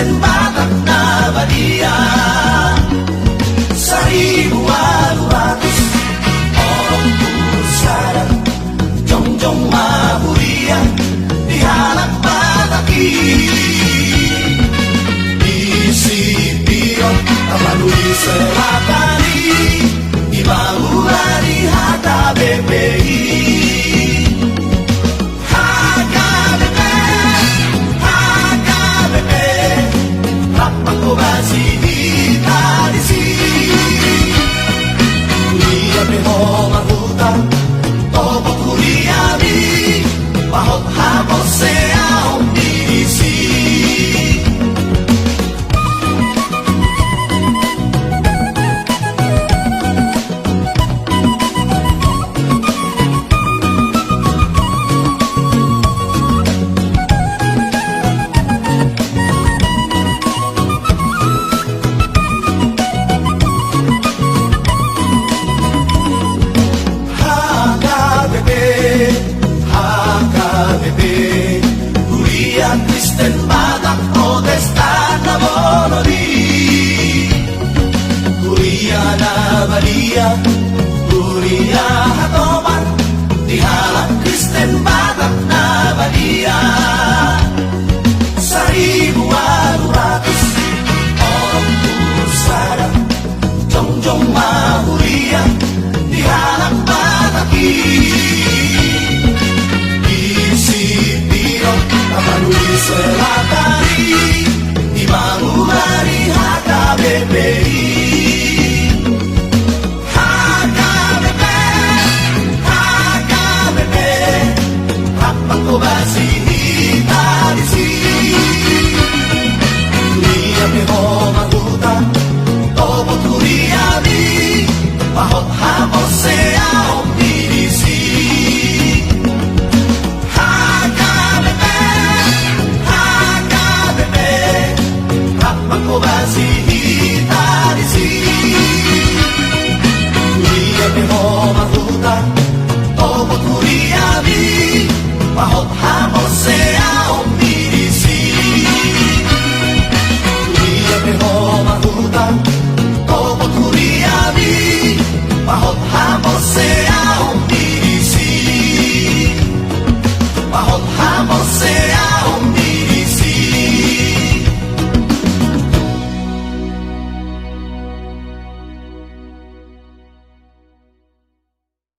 Kristen Batak na Maria. Seribu walu ratus orang pusara Jongjong Mahuria di anak Bataki. Di Sipiro Tamanuli Selatani di Mahura di Hata BPI. Kristen Batak protestan na bonoli. Kuria na Maria, Kuria hatoman di halak Kristen Batak na Maria. Seribu walu ratus orang pusara Jongjong Mahuria di halak Bataki. Tamanuli Selatani di Mahura di Hata BPI. HKBP Rapat Kobasi Hitarisi Kuria Peho Mahuta Tobot Kuria Bi Pahot Hamosea Omnidisi. Kobasi Hitarisi Kuria Peho Mahuta Tobot Kuria Bi Pahot Hamosea Omnidisi. Kuria Peho Mahuta Tobot Kuria Bi Pahot Hamosea